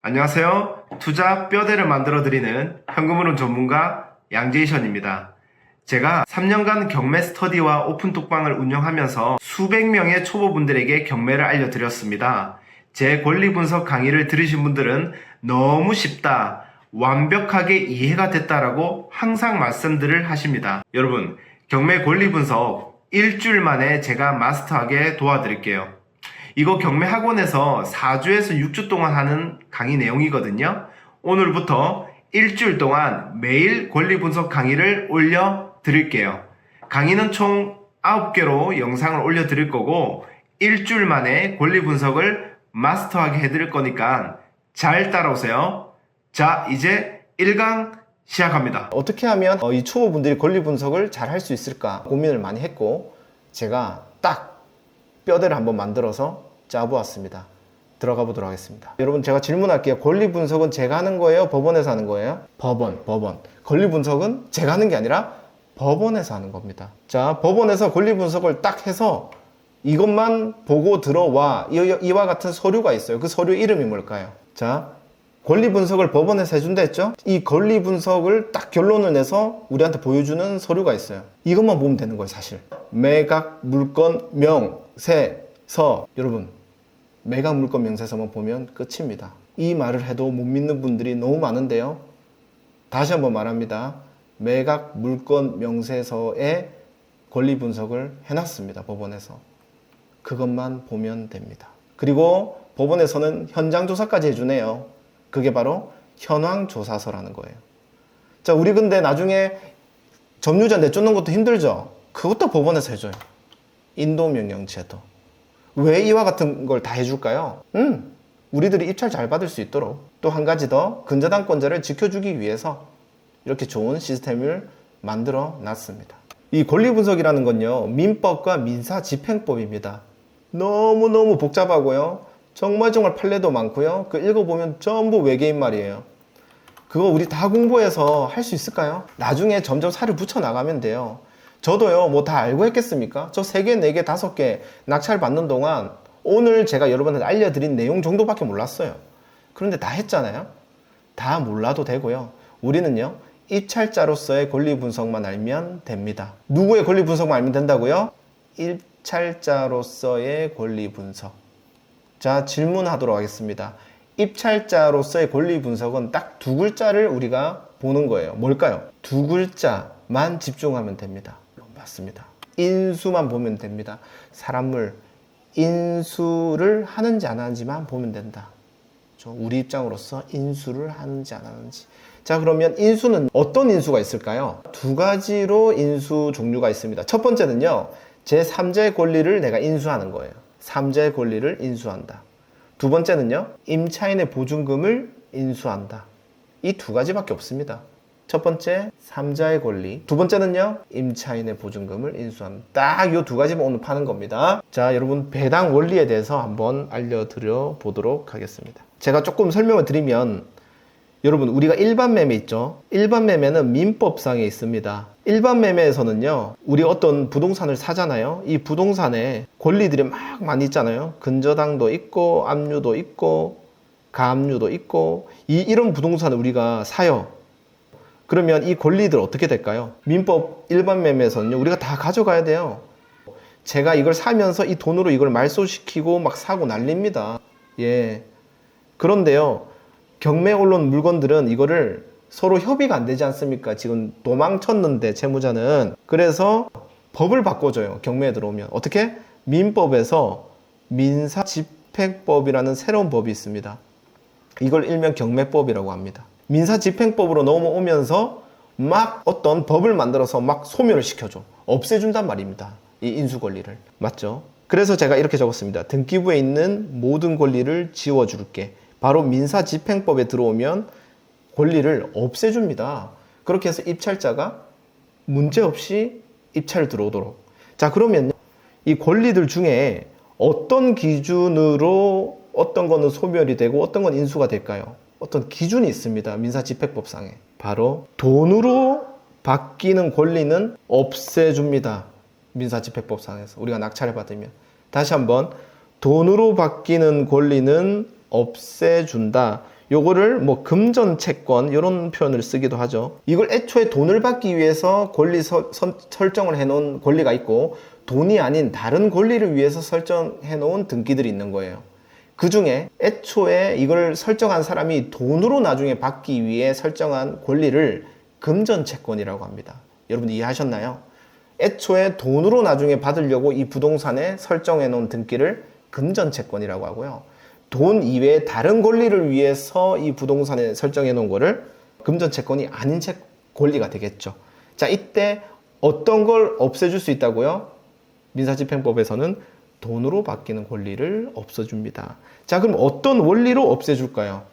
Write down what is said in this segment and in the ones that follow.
안녕하세요. 투자 뼈대를 만들어드리는 현금흐름 전문가 양제이션입니다. 제가 3년간 경매 스터디와 오픈 톡방을 운영하면서 수백 명의 초보분들에게 경매를 알려드렸습니다. 제 권리 분석 강의를 들으신 분들은 너무 쉽다, 완벽하게 이해가 됐다라고 항상 말씀들을 하십니다. 여러분, 경매 권리 분석 일주일 만에 제가 마스터하게 도와드릴게요. 이거 경매 학원에서 4주에서 6주 동안 하는 강의 내용이거든요. 오늘부터 일주일 동안 매일 권리 분석 강의를 올려 드릴게요. 강의는 총 9개로 영상을 올려 드릴 거고 일주일 만에 권리 분석을 마스터하게 해 드릴 거니까 잘 따라오세요. 자, 이제 1강 시작합니다. 어떻게 하면 이 초보분들이 권리 분석을 잘 할 수 있을까 고민을 많이 했고, 제가 딱 뼈대를 한번 만들어서 짜보았습니다. 들어가 보도록 하겠습니다. 여러분, 제가 질문할게요. 권리 분석은 제가 하는 거예요? 법원에서 하는 거예요? 법원. 권리 분석은 제가 하는 게 아니라 법원에서 하는 겁니다. 자, 법원에서 권리 분석을 딱 해서 이것만 보고 들어와. 이와 같은 서류가 있어요. 그 서류 이름이 뭘까요? 자, 권리 분석을 법원에서 해준다 했죠? 이 권리 분석을 딱 결론을 내서 우리한테 보여주는 서류가 있어요. 이것만 보면 되는 거예요, 사실. 매각, 물건, 명, 세, 서. 여러분, 매각, 물건, 명세서만 보면 끝입니다. 이 말을 해도 못 믿는 분들이 너무 많은데요. 다시 한번 말합니다. 매각, 물건, 명세서의 권리 분석을 해놨습니다, 법원에서. 그것만 보면 됩니다. 그리고 법원에서는 현장 조사까지 해주네요. 그게 바로 현황조사서라는 거예요. 자, 우리 근데 나중에 점유자 내쫓는 것도 힘들죠? 그것도 법원에서 해줘요. 인도명령제도. 왜 이와 같은 걸 다 해줄까요? 우리들이 입찰 잘 받을 수 있도록. 또 한 가지 더, 근저당권자를 지켜주기 위해서 이렇게 좋은 시스템을 만들어 놨습니다. 이 권리분석이라는 건요, 민법과 민사집행법입니다. 너무너무 복잡하고요, 정말 판례도 많고요, 그 읽어보면 전부 외계인 말이에요. 그거 우리 다 공부해서 할 수 있을까요? 나중에 점점 살을 붙여 나가면 돼요. 저도요, 뭐 다 알고 했겠습니까? 저 3개, 4개, 5개 낙찰 받는 동안 오늘 제가 여러분한테 알려드린 내용 정도밖에 몰랐어요. 그런데 다 했잖아요. 다 몰라도 되고요. 우리는요, 입찰자로서의 권리 분석만 알면 됩니다. 누구의 권리 분석만 알면 된다고요? 입찰자로서의 권리 분석. 자, 질문하도록 하겠습니다. 입찰자로서의 권리 분석은 딱 2글자를 우리가 보는 거예요. 뭘까요? 2글자만 집중하면 됩니다. 맞습니다. 인수만 보면 됩니다. 사람을 인수를 하는지 안 하는지만 보면 된다. 우리 입장으로서 인수를 하는지 안 하는지. 자, 그러면 인수는 어떤 인수가 있을까요? 2가지로 인수 종류가 있습니다. 첫 번째는요, 제3자의 권리를 내가 인수하는 거예요. 3자의 권리를 인수한다. 두 번째는요, 임차인의 보증금을 인수한다. 이 2가지밖에 없습니다. 첫 번째, 3자의 권리. 두 번째는요, 임차인의 보증금을 인수한다. 딱 이 2가지만 오늘 파는 겁니다. 자, 여러분, 배당 원리에 대해서 한번 알려드려 보도록 하겠습니다. 제가 조금 설명을 드리면, 여러분, 우리가 일반 매매 있죠? 일반 매매는 민법상에 있습니다. 일반 매매에서는요, 우리 어떤 부동산을 사잖아요. 이 부동산에 권리들이 막 많이 있잖아요. 근저당도 있고, 압류도 있고, 가압류도 있고, 이런 부동산을 우리가 사요. 그러면 이 권리들 어떻게 될까요? 민법 일반 매매에서는요, 우리가 다 가져가야 돼요. 제가 이걸 사면서 이 돈으로 이걸 말소시키고 막 사고 난립니다. 예. 그런데요, 경매 올라온 물건들은 이거를 서로 협의가 안 되지 않습니까? 지금 도망쳤는데 채무자는. 그래서 법을 바꿔줘요. 경매에 들어오면. 어떻게? 민법에서 민사집행법이라는 새로운 법이 있습니다. 이걸 일명 경매법이라고 합니다. 민사집행법으로 넘어오면서 막 어떤 법을 만들어서 막 소멸을 시켜줘. 없애준단 말입니다. 이 인수권리를. 맞죠? 그래서 제가 이렇게 적었습니다. 등기부에 있는 모든 권리를 지워줄게. 바로 민사집행법에 들어오면 권리를 없애줍니다. 그렇게 해서 입찰자가 문제없이 입찰 들어오도록. 자, 그러면 이 권리들 중에 어떤 기준으로 어떤 거는 소멸이 되고 어떤 건 인수가 될까요? 어떤 기준이 있습니다. 민사집행법상에. 바로 돈으로 바뀌는 권리는 없애줍니다. 민사집행법상에서. 우리가 낙찰을 받으면. 다시 한번, 돈으로 바뀌는 권리는 없애준다. 요거를 뭐 금전채권 이런 표현을 쓰기도 하죠. 이걸 애초에 돈을 받기 위해서 권리 설정을 해놓은 권리가 있고, 돈이 아닌 다른 권리를 위해서 설정해놓은 등기들이 있는 거예요. 그 중에 애초에 이걸 설정한 사람이 돈으로 나중에 받기 위해 설정한 권리를 금전채권이라고 합니다. 여러분 이해하셨나요? 애초에 돈으로 나중에 받으려고 이 부동산에 설정해 놓은 등기를 금전채권이라고 하고요. 돈 이외에 다른 권리를 위해서 이 부동산에 설정해 놓은 거를 금전채권이 아닌 권리가 되겠죠. 자, 이때 어떤 걸 없애줄 수 있다고요? 민사집행법에서는 돈으로 바뀌는 권리를 없애줍니다. 자, 그럼 어떤 원리로 없애줄까요?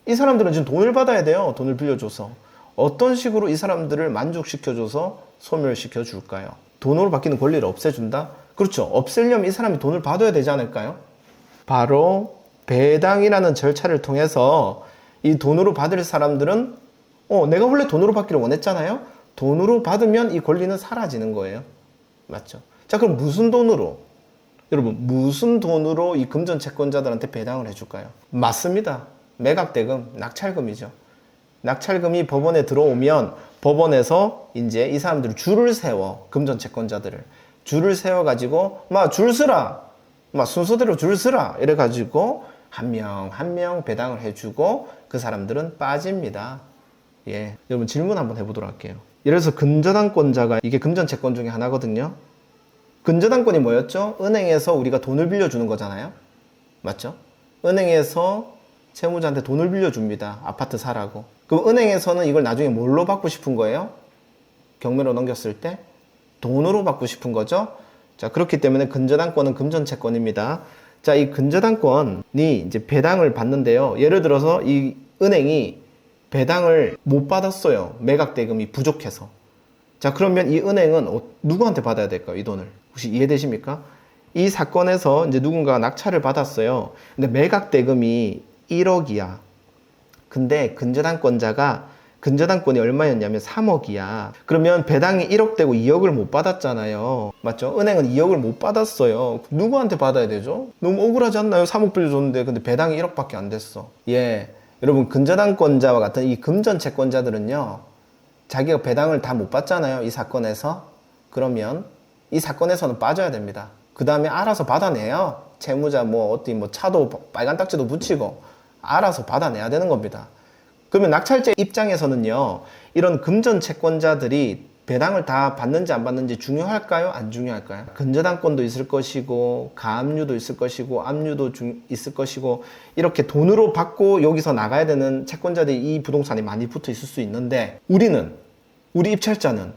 이 사람들은 지금 돈을 받아야 돼요. 돈을 빌려줘서. 어떤 식으로 이 사람들을 만족시켜줘서 소멸시켜 줄까요? 돈으로 바뀌는 권리를 없애준다? 그렇죠. 없애려면 이 사람이 돈을 받아야 되지 않을까요? 바로 배당이라는 절차를 통해서 이 돈으로 받을 사람들은 내가 원래 돈으로 받기를 원했잖아요. 돈으로 받으면 이 권리는 사라지는 거예요. 맞죠? 자, 그럼 무슨 돈으로? 여러분, 무슨 돈으로 이 금전채권자들한테 배당을 해줄까요? 맞습니다. 매각대금, 낙찰금이죠. 낙찰금이 법원에 들어오면 법원에서 이제 이 사람들을 줄을 세워, 금전채권자들을 줄을 세워가지고 줄 서라, 순서대로 줄 서라 이래가지고 한 명 한 명 배당을 해주고 그 사람들은 빠집니다. 예, 여러분 질문 한번 해보도록 할게요. 예를 들어서 근저당권자가 이게 금전채권 중에 하나거든요. 근저당권이 뭐였죠? 은행에서 우리가 돈을 빌려주는 거잖아요. 맞죠? 은행에서 채무자한테 돈을 빌려줍니다. 아파트 사라고. 그럼 은행에서는 이걸 나중에 뭘로 받고 싶은 거예요? 경매로 넘겼을 때 돈으로 받고 싶은 거죠. 자, 그렇기 때문에 근저당권은 금전채권입니다. 자, 이 근저당권이 이제 배당을 받는데요. 예를 들어서 이 은행이 배당을 못 받았어요. 매각대금이 부족해서. 자, 그러면 이 은행은 누구한테 받아야 될까요? 이 돈을. 혹시 이해되십니까? 이 사건에서 이제 누군가가 낙찰을 받았어요. 근데 매각대금이 1억이야. 근데 근저당권이 얼마였냐면 3억이야. 그러면 배당이 1억 되고 2억을 못 받았잖아요. 맞죠? 은행은 2억을 못 받았어요. 누구한테 받아야 되죠? 너무 억울하지 않나요? 3억 빌려줬는데 근데 배당이 1억밖에 안 됐어. 예, 여러분 근저당권자와 같은 이 금전채권자들은요, 자기가 배당을 다 못 받잖아요. 이 사건에서. 그러면 이 사건에서는 빠져야 됩니다. 그 다음에 알아서 받아내요. 채무자 차도 빨간 딱지도 붙이고 알아서 받아내야 되는 겁니다. 그러면 낙찰자 입장에서는요, 이런 금전채권자들이 배당을 다 받는지 안 받는지 중요할까요? 안 중요할까요? 근저당권도 있을 것이고 가압류도 있을 것이고 압류도 있을 것이고 이렇게 돈으로 받고 여기서 나가야 되는 채권자들이 이 부동산에 많이 붙어 있을 수 있는데, 우리 입찰자는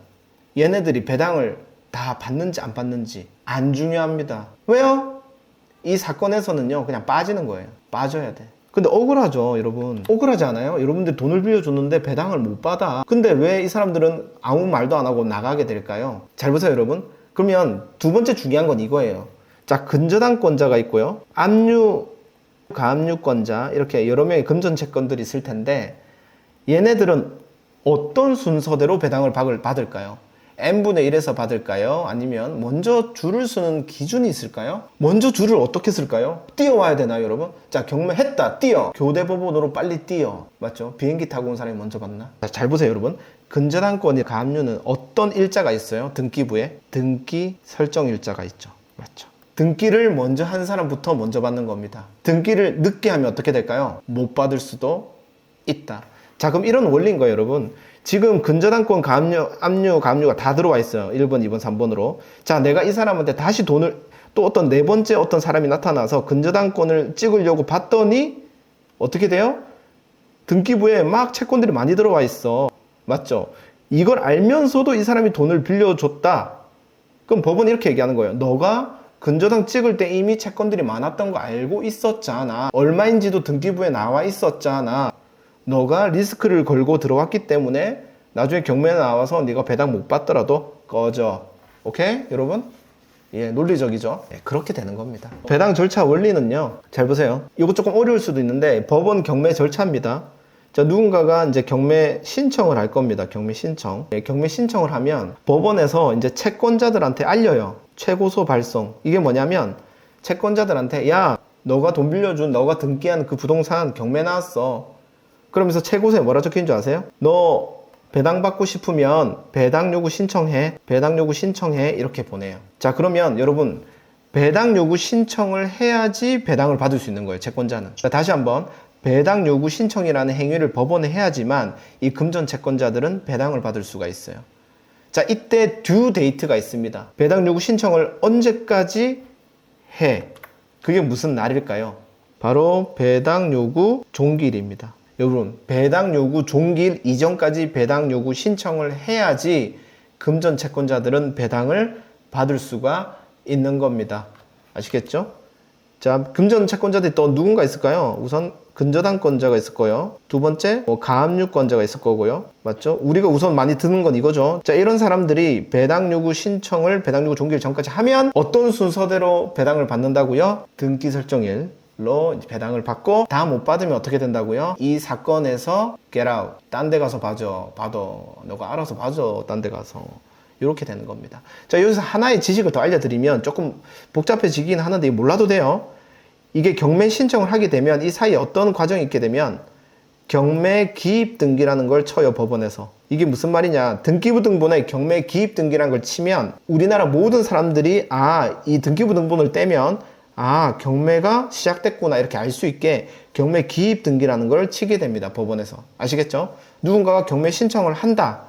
얘네들이 배당을 다 받는지 안 받는지 안 중요합니다. 왜요? 이 사건에서는요, 그냥 빠지는 거예요. 빠져야 돼. 근데 억울하죠, 여러분. 억울하지 않아요? 여러분들 돈을 빌려줬는데 배당을 못 받아. 근데 왜 이 사람들은 아무 말도 안 하고 나가게 될까요? 잘 보세요, 여러분. 그러면 두 번째 중요한 건 이거예요. 자, 근저당권자가 있고요. 압류, 가압류권자, 이렇게 여러 명의 금전채권들이 있을 텐데, 얘네들은 어떤 순서대로 배당을 받을까요? n분의 1에서 받을까요? 아니면 먼저 줄을 서는 기준이 있을까요? 먼저 줄을 어떻게 쓸까요? 뛰어와야 되나요, 여러분? 자, 경매했다, 뛰어. 교대법원으로 빨리 뛰어. 맞죠? 비행기 타고 온 사람이 먼저 받나? 자, 잘 보세요, 여러분. 근저당권이 가압류는 어떤 일자가 있어요? 등기부에? 등기 설정 일자가 있죠. 맞죠? 등기를 먼저 한 사람부터 먼저 받는 겁니다. 등기를 늦게 하면 어떻게 될까요? 못 받을 수도 있다. 자, 그럼 이런 원리인 거예요, 여러분. 지금 근저당권, 압류, 가압류가 다 들어와 있어요. 1번, 2번, 3번으로. 자, 내가 이 사람한테 다시 돈을, 또 어떤 네 번째 어떤 사람이 나타나서 근저당권을 찍으려고 봤더니 어떻게 돼요? 등기부에 막 채권들이 많이 들어와 있어. 맞죠? 이걸 알면서도 이 사람이 돈을 빌려줬다. 그럼 법은 이렇게 얘기하는 거예요. 너가 근저당 찍을 때 이미 채권들이 많았던 거 알고 있었잖아. 얼마인지도 등기부에 나와 있었잖아. 너가 리스크를 걸고 들어왔기 때문에 나중에 경매에 나와서 네가 배당 못 받더라도 꺼져. 오케이? 여러분? 예, 논리적이죠? 예, 그렇게 되는 겁니다. 배당 절차 원리는요, 잘 보세요. 이거 조금 어려울 수도 있는데 법원 경매 절차입니다. 자, 누군가가 이제 경매 신청을 할 겁니다. 경매 신청. 예, 경매 신청을 하면 법원에서 이제 채권자들한테 알려요. 최고소 발송. 이게 뭐냐면 채권자들한테, 야, 너가 돈 빌려준, 너가 등기한 그 부동산 경매 나왔어. 그러면서 채고서에 뭐라 적혀있는 줄 아세요? 너 배당 받고 싶으면 배당 요구 신청해. 배당 요구 신청해. 이렇게 보내요. 자, 그러면 여러분 배당 요구 신청을 해야지 배당을 받을 수 있는 거예요. 채권자는. 자, 다시 한번 배당 요구 신청이라는 행위를 법원에 해야지만 이 금전 채권자들은 배당을 받을 수가 있어요. 자, 이때 due date가 있습니다. 배당 요구 신청을 언제까지 해? 그게 무슨 날일까요? 바로 배당 요구 종기일입니다. 여러분, 배당 요구 종기일 이전까지 배당 요구 신청을 해야지 금전 채권자들은 배당을 받을 수가 있는 겁니다. 아시겠죠? 자, 금전 채권자들이 또 누군가 있을까요? 우선 근저당권자가 있을 거예요. 두 번째, 가압류권자가 있을 거고요. 맞죠? 우리가 우선 많이 듣는 건 이거죠. 자, 이런 사람들이 배당 요구 신청을 배당 요구 종기일 전까지 하면 어떤 순서대로 배당을 받는다고요? 등기 설정일로 배당을 받고 다 못 받으면 어떻게 된다고요? 이 사건에서 get out. 딴 데 가서 받아. 너가 알아서 받아. 딴 데 가서. 이렇게 되는 겁니다. 자, 여기서 하나의 지식을 더 알려드리면 조금 복잡해지긴 하는데 몰라도 돼요. 이게 경매 신청을 하게 되면 이 사이에 어떤 과정이 있게 되면 경매 기입 등기라는 걸 쳐요, 법원에서. 이게 무슨 말이냐? 등기부 등본에 경매 기입 등기라는 걸 치면 우리나라 모든 사람들이 이 등기부 등본을 떼면 경매가 시작됐구나 이렇게 알 수 있게 경매 기입 등기라는 걸 치게 됩니다, 법원에서. 아시겠죠? 누군가가 경매 신청을 한다.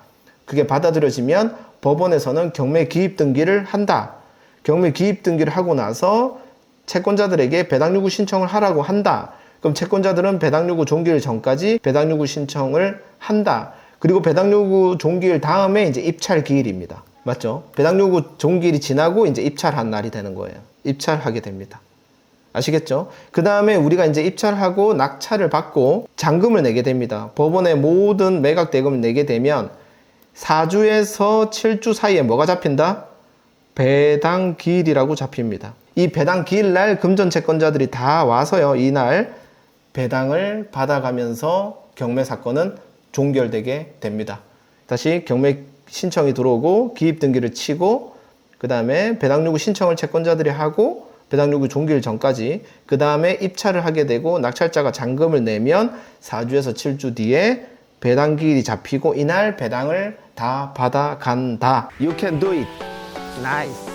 그게 받아들여지면 법원에서는 경매 기입 등기를 한다. 경매 기입 등기를 하고 나서 채권자들에게 배당 요구 신청을 하라고 한다. 그럼 채권자들은 배당 요구 종기일 전까지 배당 요구 신청을 한다. 그리고 배당 요구 종기일 다음에 이제 입찰 기일입니다. 맞죠? 배당 요구 종기일이 지나고 이제 입찰한 날이 되는 거예요. 입찰하게 됩니다. 아시겠죠? 그 다음에 우리가 이제 입찰하고 낙찰을 받고 잔금을 내게 됩니다. 법원에 모든 매각 대금을 내게 되면 4주에서 7주 사이에 뭐가 잡힌다? 배당 기일이라고 잡힙니다. 이 배당 기일날 금전 채권자들이 다 와서요, 이날 배당을 받아가면서 경매 사건은 종결되게 됩니다. 다시 경매 신청이 들어오고 기입 등기를 치고 그 다음에 배당 요구 신청을 채권자들이 하고 배당 요구 종기일 전까지 그 다음에 입찰을 하게 되고 낙찰자가 잔금을 내면 4주에서 7주 뒤에 배당 기일이 잡히고 이날 배당을 다 받아간다. You can do it. Nice.